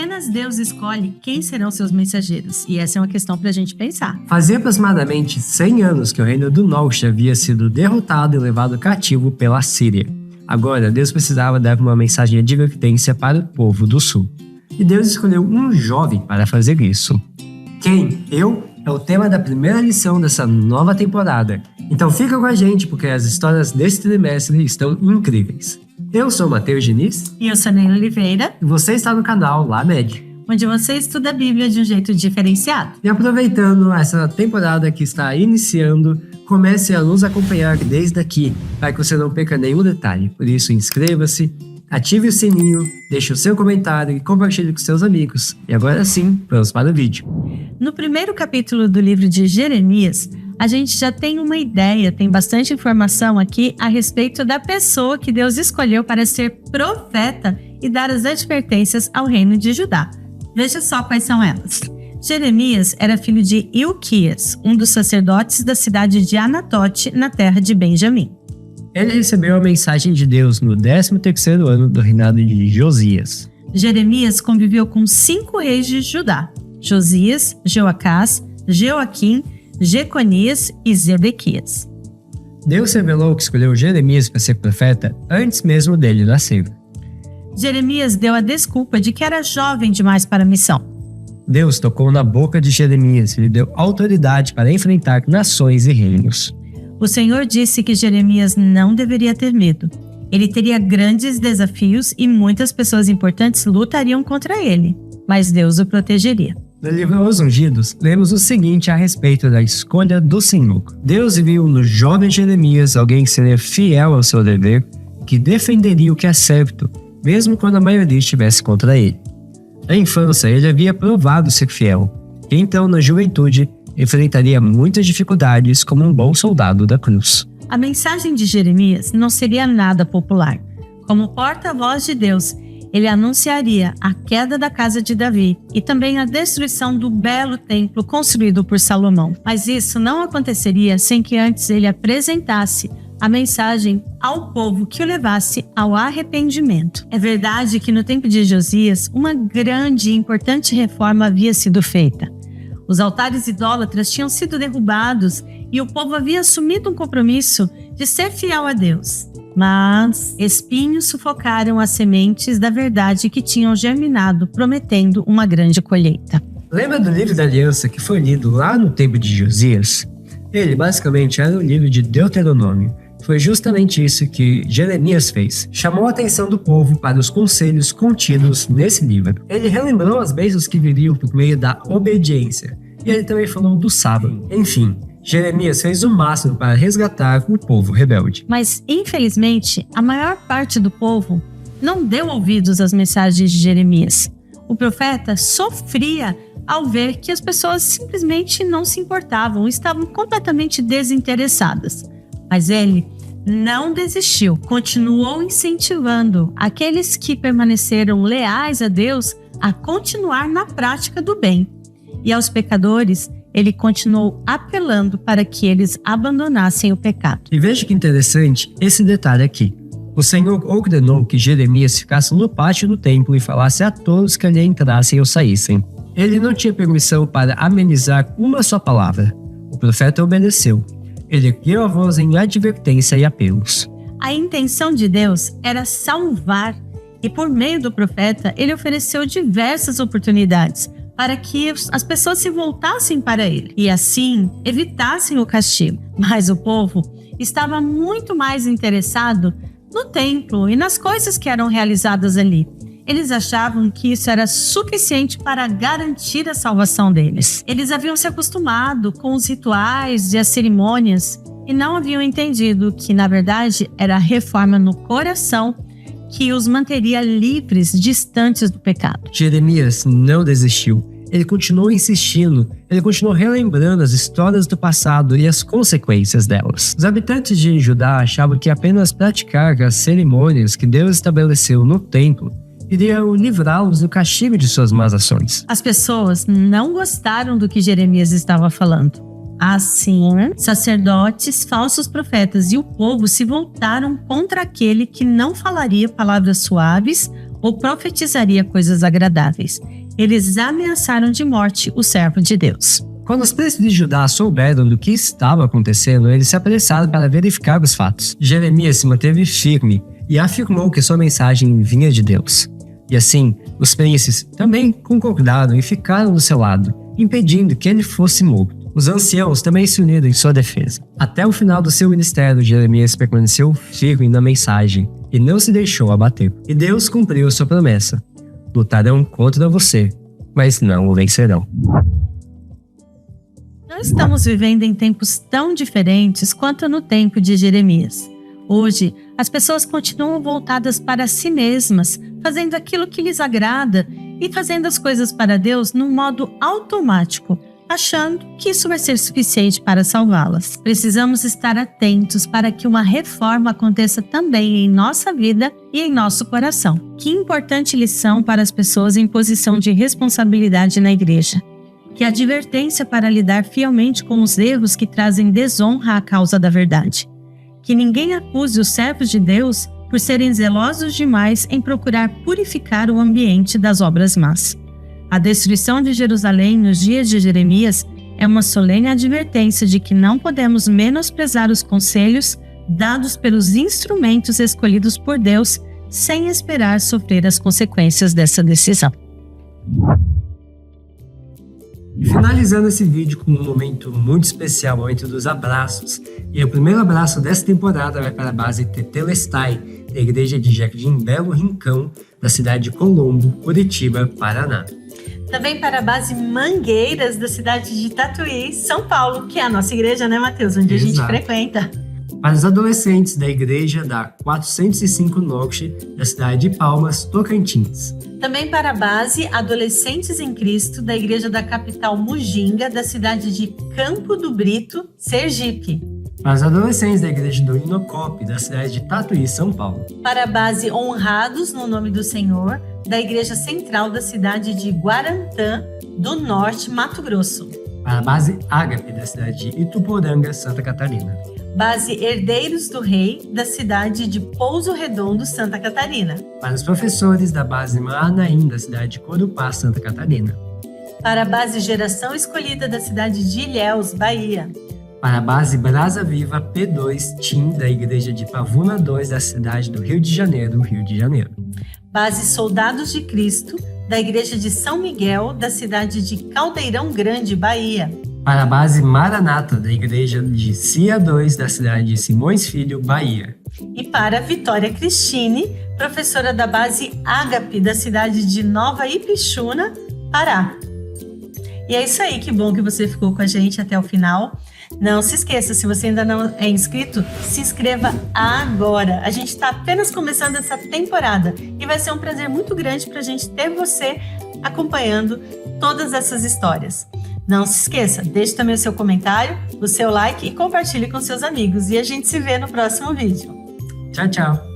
Apenas Deus escolhe quem serão seus mensageiros, e essa é uma questão para a gente pensar. Fazia aproximadamente 100 anos que o reino do norte havia sido derrotado e levado cativo pela Síria. Agora, Deus precisava dar uma mensagem de advertência para o povo do sul. E Deus escolheu um jovem para fazer isso. Quem? Eu? É o tema da primeira lição dessa nova temporada. Então fica com a gente, porque as histórias desse trimestre estão incríveis. Eu sou o Matheus Diniz. E eu sou a Neila Oliveira. E você está no canal LAMED, onde você estuda a Bíblia de um jeito diferenciado. E aproveitando essa temporada que está iniciando, comece a nos acompanhar desde aqui, para que você não perca nenhum detalhe. Por isso, inscreva-se, ative o sininho, deixe o seu comentário e compartilhe com seus amigos. E agora sim, vamos para o vídeo. No primeiro capítulo do livro de Jeremias, a gente já tem uma ideia, tem bastante informação aqui a respeito da pessoa que Deus escolheu para ser profeta e dar as advertências ao reino de Judá. Veja só quais são elas. Jeremias era filho de Ilquias, um dos sacerdotes da cidade de Anatote, na terra de Benjamim. Ele recebeu a mensagem de Deus no 13º ano do reinado de Josias. Jeremias conviveu com 5 reis de Judá: Josias, Joacás, Joaquim, Jeconias e Zedequias. Deus revelou que escolheu Jeremias para ser profeta antes mesmo dele nascer. Jeremias deu a desculpa de que era jovem demais para a missão. Deus tocou na boca de Jeremias e lhe deu autoridade para enfrentar nações e reinos. O Senhor disse que Jeremias não deveria ter medo. Ele teria grandes desafios e muitas pessoas importantes lutariam contra ele, mas Deus o protegeria. No livro Os Ungidos, lemos o seguinte a respeito da escolha do Senhor. Deus viu no jovem Jeremias alguém que seria fiel ao seu dever, que defenderia o que é certo, mesmo quando a maioria estivesse contra ele. Na infância, ele havia provado ser fiel, e então, na juventude, enfrentaria muitas dificuldades como um bom soldado da cruz. A mensagem de Jeremias não seria nada popular. Como porta-voz de Deus, ele anunciaria a queda da casa de Davi e também a destruição do belo templo construído por Salomão. Mas isso não aconteceria sem que antes ele apresentasse a mensagem ao povo que o levasse ao arrependimento. É verdade que no tempo de Josias, uma grande e importante reforma havia sido feita. Os altares idólatras tinham sido derrubados e o povo havia assumido um compromisso de ser fiel a Deus. Mas espinhos sufocaram as sementes da verdade que tinham germinado, prometendo uma grande colheita. Lembra do livro da aliança que foi lido lá no tempo de Josias? Ele basicamente era o livro de Deuteronômio. Foi justamente isso que Jeremias fez. Chamou a atenção do povo para os conselhos contidos nesse livro. Ele relembrou as bênçãos que viriam por meio da obediência. E ele também falou do sábado. Enfim, Jeremias fez o máximo para resgatar o povo rebelde. Mas, infelizmente, a maior parte do povo não deu ouvidos às mensagens de Jeremias. O profeta sofria ao ver que as pessoas simplesmente não se importavam, estavam completamente desinteressadas. Mas ele não desistiu, continuou incentivando aqueles que permaneceram leais a Deus a continuar na prática do bem. E aos pecadores, ele continuou apelando para que eles abandonassem o pecado. E veja que interessante esse detalhe aqui. O Senhor ordenou que Jeremias ficasse no pátio do templo e falasse a todos que ali entrassem ou saíssem. Ele não tinha permissão para amenizar uma só palavra. O profeta obedeceu. Ele ergueu a voz em advertência e apelos. A intenção de Deus era salvar, e por meio do profeta, ele ofereceu diversas oportunidades para que as pessoas se voltassem para ele e assim evitassem o castigo. Mas o povo estava muito mais interessado no templo e nas coisas que eram realizadas ali. Eles achavam que isso era suficiente para garantir a salvação deles. Eles haviam se acostumado com os rituais e as cerimônias e não haviam entendido que, na verdade, era a reforma no coração que os manteria livres, distantes do pecado. Jeremias não desistiu. Ele continuou insistindo, ele continuou relembrando as histórias do passado e as consequências delas. Os habitantes de Judá achavam que apenas praticar as cerimônias que Deus estabeleceu no templo iriam livrá-los do castigo de suas más ações. As pessoas não gostaram do que Jeremias estava falando. Assim, sacerdotes, falsos profetas e o povo se voltaram contra aquele que não falaria palavras suaves ou profetizaria coisas agradáveis. Eles ameaçaram de morte o servo de Deus. Quando os príncipes de Judá souberam do que estava acontecendo, eles se apressaram para verificar os fatos. Jeremias se manteve firme e afirmou que sua mensagem vinha de Deus. E assim, os príncipes também concordaram e ficaram do seu lado, impedindo que ele fosse morto. Os anciãos também se uniram em sua defesa. Até o final do seu ministério, Jeremias permaneceu firme na mensagem e não se deixou abater. E Deus cumpriu sua promessa. Lutarão contra você, mas não o vencerão. Não estamos vivendo em tempos tão diferentes quanto no tempo de Jeremias. Hoje, as pessoas continuam voltadas para si mesmas, fazendo aquilo que lhes agrada e fazendo as coisas para Deus num modo automático, achando que isso vai ser suficiente para salvá-las. Precisamos estar atentos para que uma reforma aconteça também em nossa vida e em nosso coração. Que importante lição para as pessoas em posição de responsabilidade na igreja. Que advertência para lidar fielmente com os erros que trazem desonra à causa da verdade. Que ninguém acuse os servos de Deus por serem zelosos demais em procurar purificar o ambiente das obras más. A destruição de Jerusalém nos dias de Jeremias é uma solene advertência de que não podemos menosprezar os conselhos dados pelos instrumentos escolhidos por Deus sem esperar sofrer as consequências dessa decisão. Finalizando esse vídeo com um momento muito especial, o momento dos abraços. E o primeiro abraço dessa temporada vai para a base Tetelestai, da igreja de Jardim Belo Rincão, da cidade de Colombo, Curitiba, Paraná. Também para a base Mangueiras, da cidade de Tatuí, São Paulo, que é a nossa igreja, né, Matheus? Onde Exato. A gente frequenta. Para os adolescentes da igreja da 405 Norte, da cidade de Palmas, Tocantins. Também para a base Adolescentes em Cristo, da igreja da capital Mujinga, da cidade de Campo do Brito, Sergipe. Para os adolescentes da igreja do Inocope, da cidade de Tatuí, São Paulo. Para a base Honrados no Nome do Senhor, da igreja central da cidade de Guarantã, do Norte, Mato Grosso. Para a base Ágape, da cidade de Ituporanga, Santa Catarina. Base Herdeiros do Rei, da cidade de Pouso Redondo, Santa Catarina. Para os professores da base Maanaim, da cidade de Corupá, Santa Catarina. Para a base Geração Escolhida, da cidade de Ilhéus, Bahia. Para a base Brasa Viva P2 Team, da igreja de Pavuna 2, da cidade do Rio de Janeiro, Rio de Janeiro. Base Soldados de Cristo, da igreja de São Miguel, da cidade de Caldeirão Grande, Bahia. Para a base Maranata, da igreja de Cia 2, da cidade de Simões Filho, Bahia. E para Vitória Cristine, professora da base Ágape, da cidade de Nova Ipixuna, Pará. E é isso aí, que bom que você ficou com a gente até o final. Não se esqueça, se você ainda não é inscrito, se inscreva agora. A gente está apenas começando essa temporada e vai ser um prazer muito grande para a gente ter você acompanhando todas essas histórias. Não se esqueça, deixe também o seu comentário, o seu like e compartilhe com seus amigos. E a gente se vê no próximo vídeo. Tchau, tchau!